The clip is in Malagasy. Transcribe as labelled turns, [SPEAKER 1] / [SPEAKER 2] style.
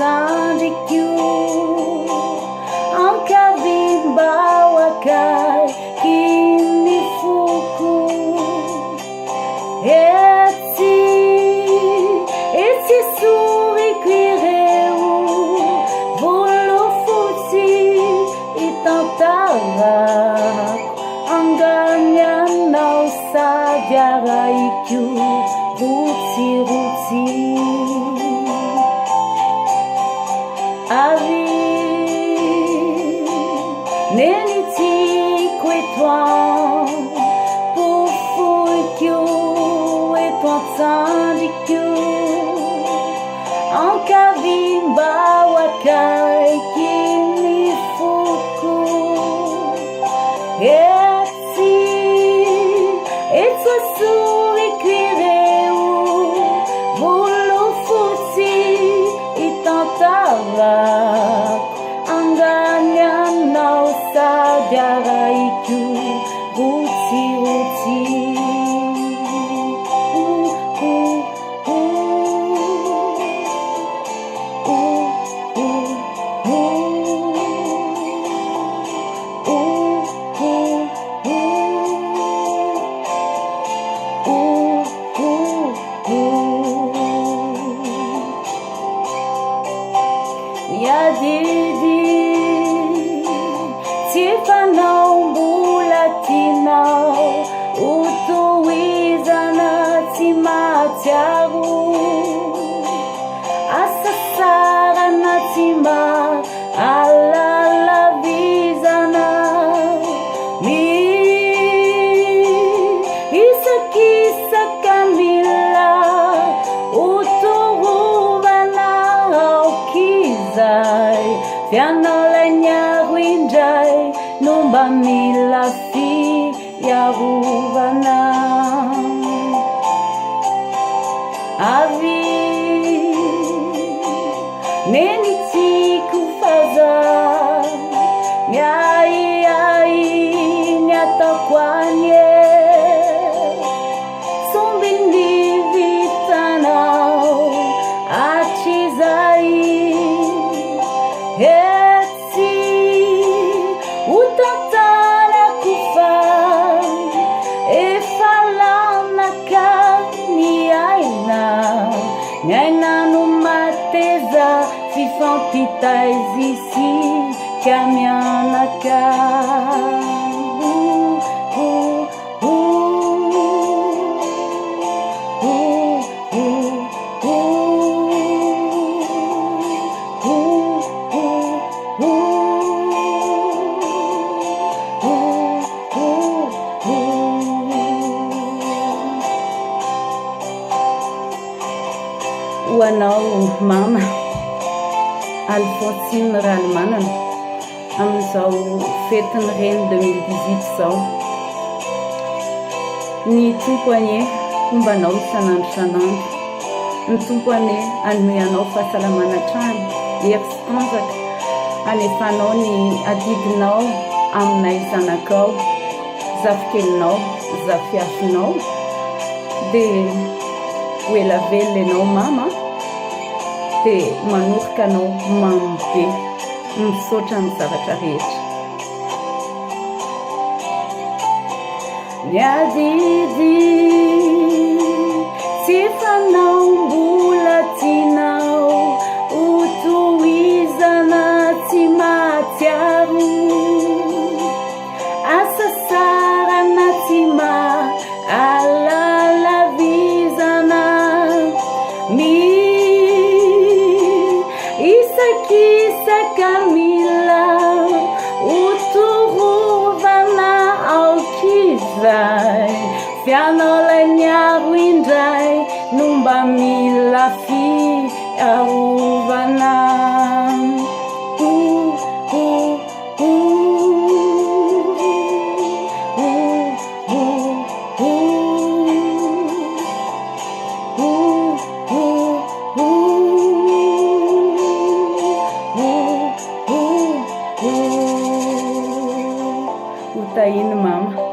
[SPEAKER 1] sandikyu ankavimbawakai kinifuku eti surikwireu volofuti itantarak anganyanau sajaraiku ruti avi neniti kwetwan pufukyu etwantandikyu ankavimbawakai kinifuku etwasurikwireu volofuti itantarak anganyanau sajaraiku ruti Yadidi Tifanau bulatinau utuizana timatiaru asasara natima alala vizana mi isakisa kamila uturuvana aukizai fianolenya winjai numba milafi yaruvana avi neniti kufaza nyai nyatakwanye sumbindi vitanao achizai utantala kufa efalanaka niaina numateza fifampitaizisi kamianaka Wanao mama Alphonsine Ralmanan amin'izao fetiny reny 2018 zao ny tompo ane fombanao isanandro sanandro ny tompo ane anomeanao fahasalamana trano ery sy tanjaka anefanao ny adidinao aminay zanakao zafikelinao zafiafinao dia hoelavelona ianao mama dia manorika anao mamy be misaotra amin'ny zavatra rehetra miadidy tsy fanao mbola tianao utoizana tsy matiaro asa sarana tsy alalavizana isakisaka mila uturovana aukizai fianolaniaro indray nomba mila fiarovana Utaína, mama.